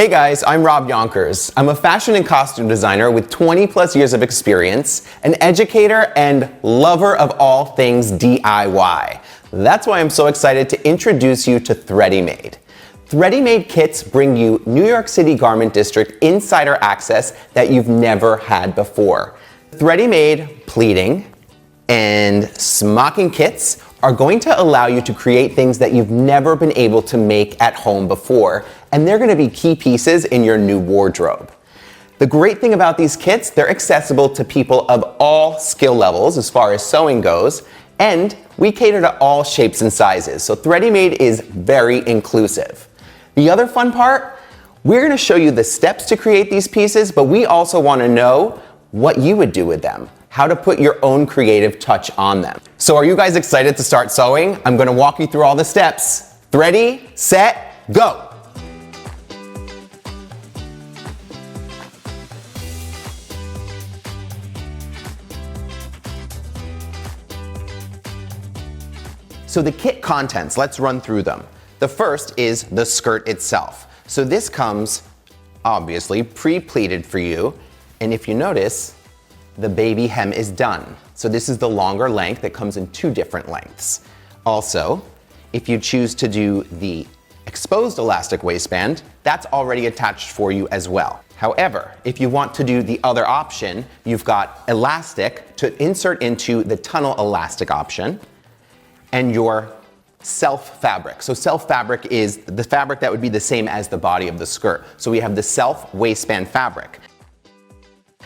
Hey guys, I'm Rob Younkers. I'm a fashion and costume designer with 20 plus years of experience, an educator and lover of all things DIY. That's why I'm so excited to introduce you to Threadymade. Threadymade kits bring you New York City Garment District insider access that you've never had before. Threadymade pleating and smocking kits are going to allow you to create things that you've never been able to make at home before, and they're going to be key pieces in your new wardrobe. The great thing about these kits, they're accessible to people of all skill levels as far as sewing goes, and we cater to all shapes and sizes, so Threadymade is very inclusive. The other fun part, we're going to show you the steps to create these pieces, but we also want to know what you would do with them, how to put your own creative touch on them. So are you guys excited to start sewing? I'm going to walk you through all the steps. Ready, set, go! So the kit contents, let's run through them. The first is the skirt itself. So this comes, obviously, pre-pleated for you, and if you notice, the baby hem is done. So this is the longer length that comes in two different lengths. Also, if you choose to do the exposed elastic waistband, that's already attached for you as well. However, if you want to do the other option, you've got elastic to insert into the tunnel elastic option and your self fabric. So self fabric is the fabric that would be the same as the body of the skirt. So we have the self waistband fabric.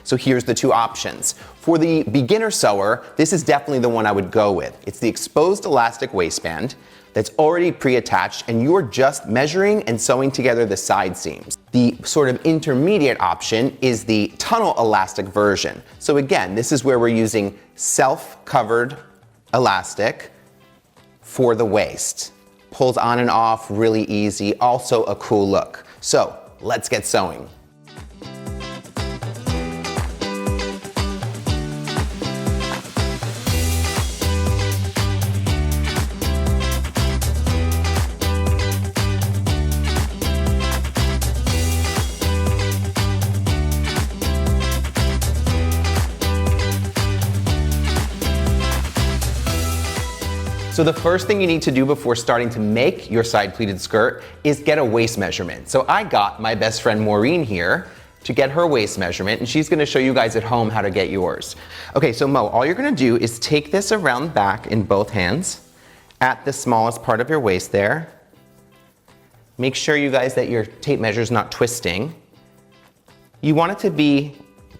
So here's the two options. For the beginner sewer, this is definitely the one I would go with. It's the exposed elastic waistband that's already pre-attached and you're just measuring and sewing together the side seams. The sort of intermediate option is the tunnel elastic version. So again, this is where we're using self-covered elastic for the waist. Pulls on and off really easy, also a cool look. So let's get sewing. So the first thing you need to do before starting to make your side pleated skirt is get a waist measurement. So I got my best friend Maureen here to get her waist measurement, and she's gonna show you guys at home how to get yours. Okay, so Mo, all you're gonna do is take this around the back in both hands at the smallest part of your waist there. Make sure you guys that your tape measure is not twisting. You want it to be,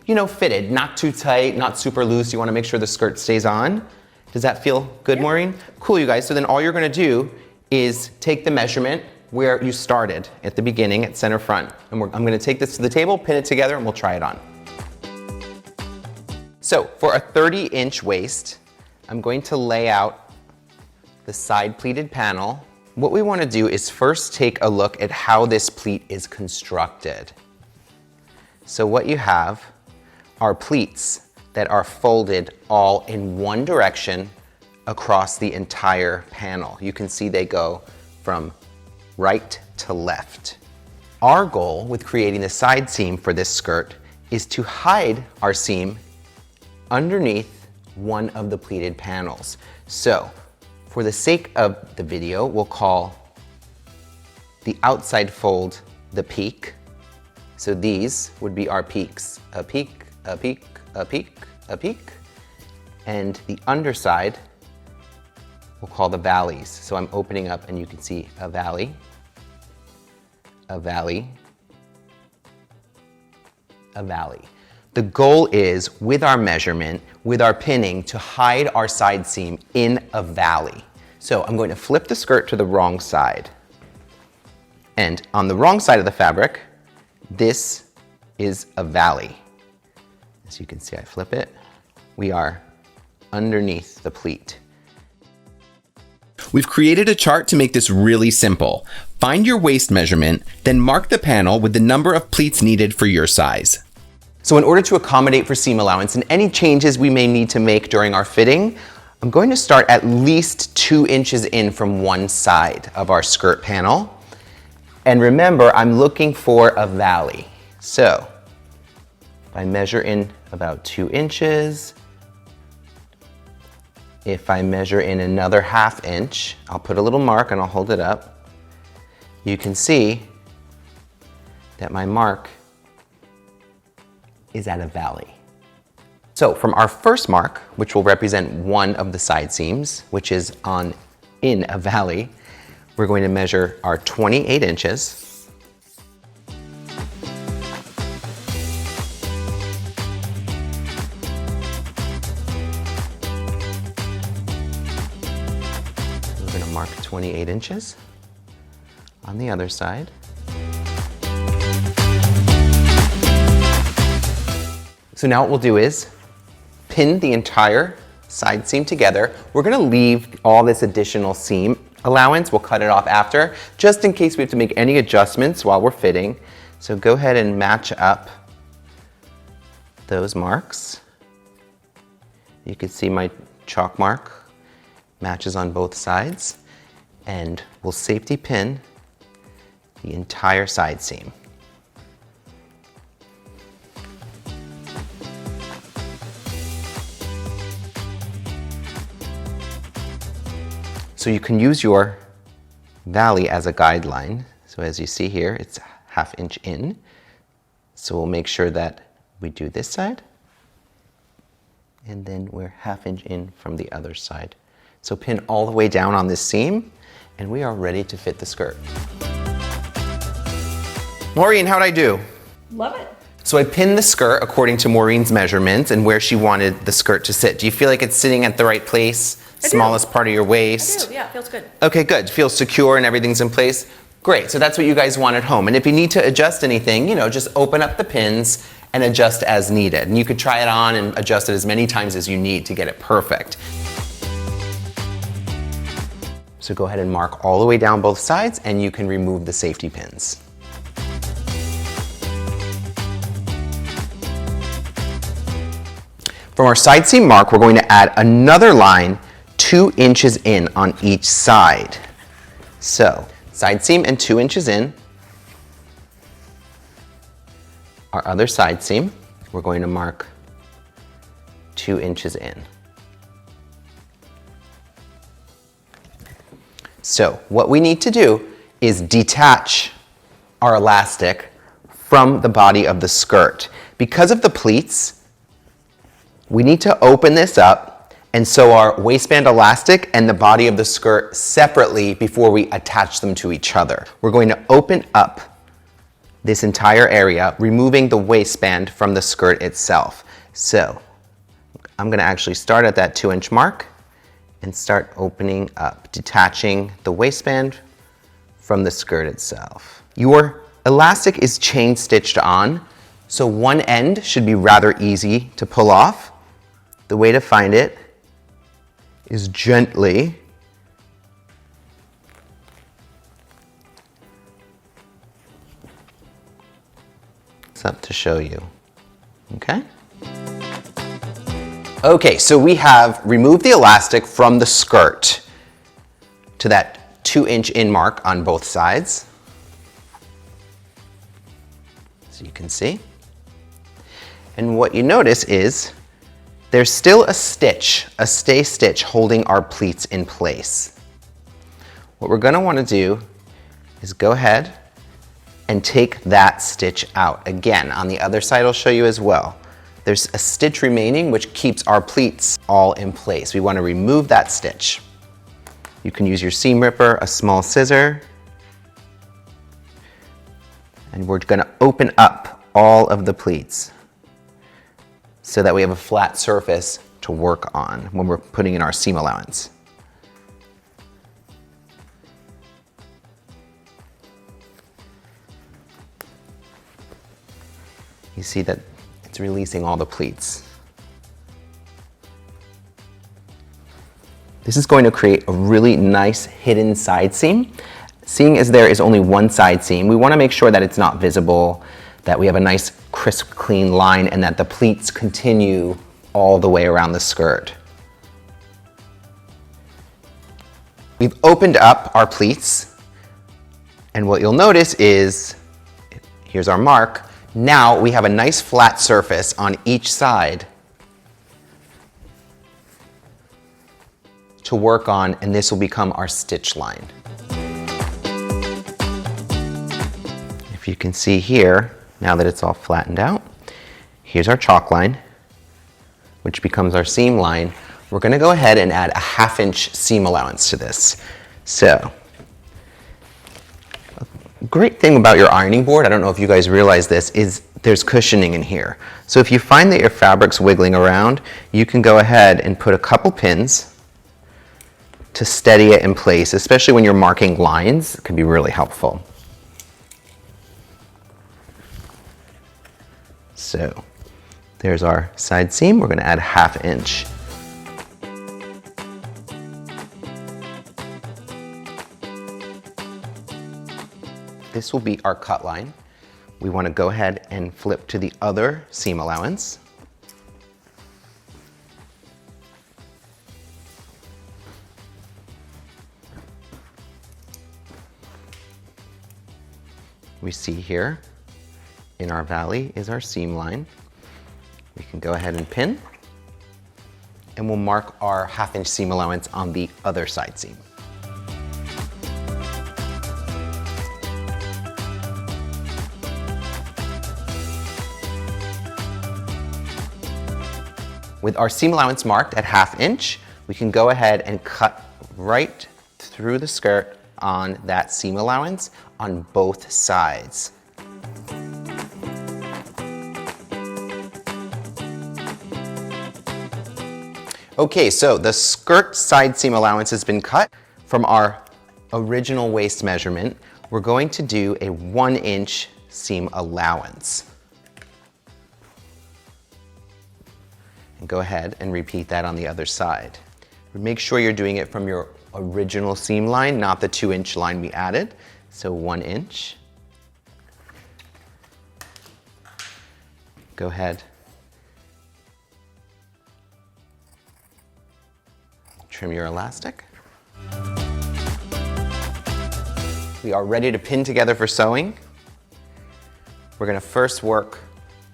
fitted, not too tight, not super loose. You wanna make sure the skirt stays on. Does that feel good, yeah. Maureen? Cool, you guys. So then all you're gonna do is take the measurement where you started at the beginning at center front. And I'm gonna take this to the table, pin it together, and we'll try it on. So for a 30-inch waist, I'm going to lay out the side pleated panel. What we wanna do is first take a look at how this pleat is constructed. So what you have are pleats that are folded all in one direction across the entire panel. You can see they go from right to left. Our goal with creating the side seam for this skirt is to hide our seam underneath one of the pleated panels. So for the sake of the video, we'll call the outside fold the peak. So these would be our peaks. A peak, a peak, a peak, a peak, and the underside we'll call the valleys. So I'm opening up and you can see a valley, a valley, a valley. The goal is, with our measurement, with our pinning, to hide our side seam in a valley. So I'm going to flip the skirt to the wrong side. And on the wrong side of the fabric, this is a valley. As you can see, I flip it. We are underneath the pleat. We've created a chart to make this really simple. Find your waist measurement, then mark the panel with the number of pleats needed for your size. So in order to accommodate for seam allowance and any changes we may need to make during our fitting, I'm going to start at least 2 inches in from one side of our skirt panel. And remember, I'm looking for a valley. So I measure in about 2 inches. If I measure in another 1/2 inch, I'll put a little mark and I'll hold it up. You can see that my mark is at a valley. So from our first mark, which will represent one of the side seams, which is in a valley, we're going to measure our 28 inches. We're going to mark 28 inches on the other side. So now what we'll do is pin the entire side seam together. We're gonna leave all this additional seam allowance. We'll cut it off after, just in case we have to make any adjustments while we're fitting. So go ahead and match up those marks. You can see my chalk mark matches on both sides, and we'll safety pin the entire side seam. So you can use your valley as a guideline. So as you see here, it's 1/2 inch in. So we'll make sure that we do this side, and then we're 1/2 inch in from the other side. So pin all the way down on this seam, and we are ready to fit the skirt. Maureen, how'd I do? Love it. So I pinned the skirt according to Maureen's measurements and where she wanted the skirt to sit. Do you feel like it's sitting at the right place? Smallest part of your waist? I do, yeah, it feels good. Okay, good. Feels secure and everything's in place? Great, so that's what you guys want at home. And if you need to adjust anything, just open up the pins and adjust as needed. And you could try it on and adjust it as many times as you need to get it perfect. So go ahead and mark all the way down both sides, and you can remove the safety pins. From our side seam mark, we're going to add another line 2 inches in on each side. So side seam and 2 inches in. Our other side seam, we're going to mark 2 inches in. So what we need to do is detach our elastic from the body of the skirt. Because of the pleats, we need to open this up and sew our waistband elastic and the body of the skirt separately before we attach them to each other. We're going to open up this entire area, removing the waistband from the skirt itself. So I'm going to actually start at that 2 inch mark and start opening up, detaching the waistband from the skirt itself. Your elastic is chain stitched on, so one end should be rather easy to pull off. The way to find it is gently it's up to show you, okay? Okay, so we have removed the elastic from the skirt to that 2 inch in mark on both sides. So you can see. And what you notice is there's still a stitch, a stay stitch holding our pleats in place. What we're gonna wanna do is go ahead and take that stitch out. Again, on the other side I'll show you as well. There's a stitch remaining which keeps our pleats all in place. We wanna remove that stitch. You can use your seam ripper, a small scissor, and we're gonna open up all of the pleats so that we have a flat surface to work on when we're putting in our seam allowance. You see that it's releasing all the pleats. This is going to create a really nice hidden side seam. Seeing as there is only one side seam, we want to make sure that it's not visible, that we have a nice crisp, clean line, and that the pleats continue all the way around the skirt. We've opened up our pleats And what you'll notice is, here's our mark. Now we have a nice flat surface on each side to work on, and this will become our stitch line. If you can see here, now that it's all flattened out, here's our chalk line, which becomes our seam line. We're gonna go ahead and add a 1/2 inch seam allowance to this. So, a great thing about your ironing board, I don't know if you guys realize this, is there's cushioning in here. So if you find that your fabric's wiggling around, you can go ahead and put a couple pins to steady it in place, especially when you're marking lines. It can be really helpful. So there's our side seam. We're going to add 1/2 inch. This will be our cut line. We want to go ahead and flip to the other seam allowance. We see here in our valley is our seam line. We can go ahead and pin, and we'll mark our 1/2 inch seam allowance on the other side seam. With our seam allowance marked at 1/2 inch, we can go ahead and cut right through the skirt on that seam allowance on both sides. Okay, so the skirt side seam allowance has been cut from our original waist measurement. We're going to do a 1 inch seam allowance. And go ahead and repeat that on the other side. Make sure you're doing it from your original seam line, not the 2 inch line we added. So 1 inch. Go ahead. Trim your elastic. We are ready to pin together for sewing. We're going to first work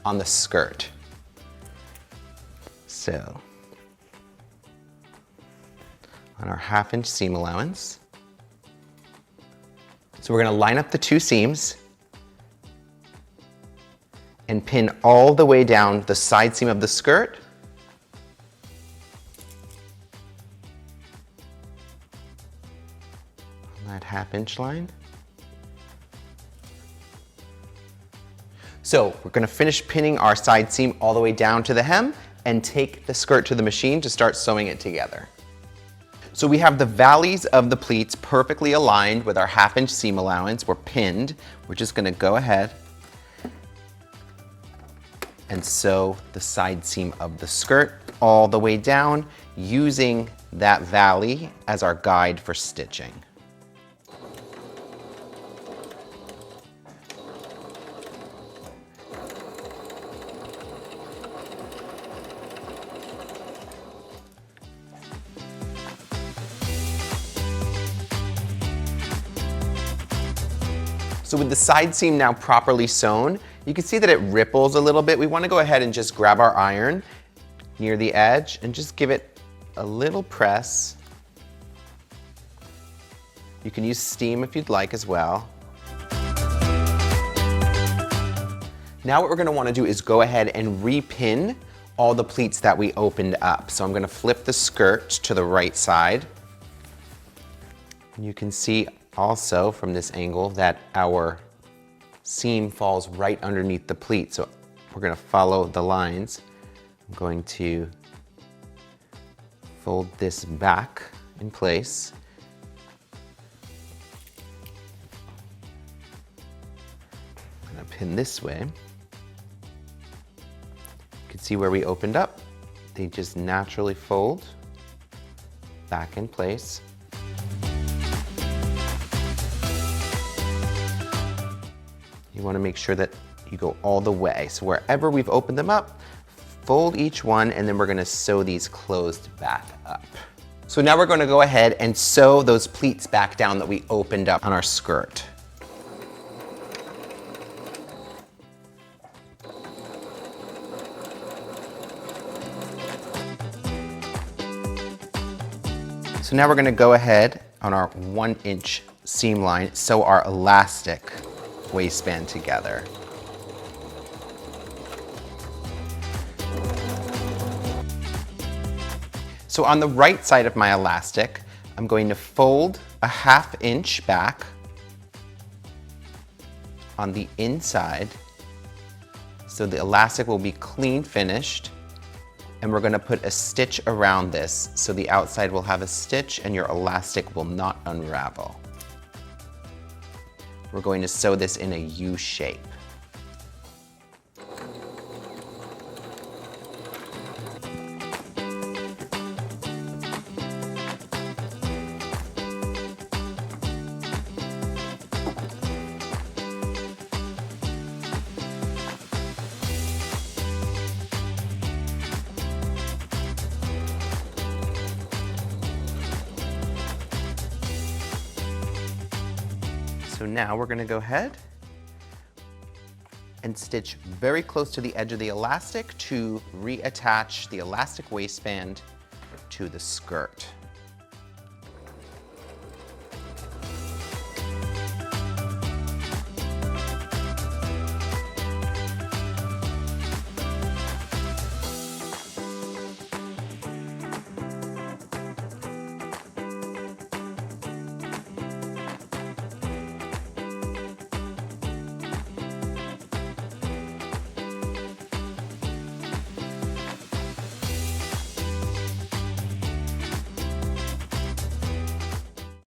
on the skirt. So, on our 1/2 inch seam allowance. So we're going to line up the 2 seams and pin all the way down the side seam of the skirt. On that 1/2 inch line. So we're going to finish pinning our side seam all the way down to the hem and take the skirt to the machine to start sewing it together. So we have the valleys of the pleats perfectly aligned with our 1/2 inch seam allowance. We're pinned. We're just going to go ahead and sew the side seam of the skirt all the way down using that valley as our guide for stitching. So with the side seam now properly sewn, you can see that it ripples a little bit. We want to go ahead and just grab our iron near the edge and just give it a little press. You can use steam if you'd like as well. Now what we're going to want to do is go ahead and repin all the pleats that we opened up. So I'm going to flip the skirt to the right side. And you can see also from this angle that our seam falls right underneath the pleat. So we're going to follow the lines. I'm going to fold this back in place. I'm going to pin this way. You can see where we opened up. They just naturally fold back in place. You want to make sure that you go all the way. So wherever we've opened them up, fold each one, and then we're going to sew these closed back up. So now we're going to go ahead and sew those pleats back down that we opened up on our skirt. So now we're gonna go ahead on our 1-inch seam line, sew our elastic waistband together. So on the right side of my elastic, I'm going to fold a 1/2 inch back on the inside, so the elastic will be clean finished, and we're gonna put a stitch around this, so the outside will have a stitch and your elastic will not unravel. We're going to sew this in a U shape. So now we're gonna go ahead and stitch very close to the edge of the elastic to reattach the elastic waistband to the skirt.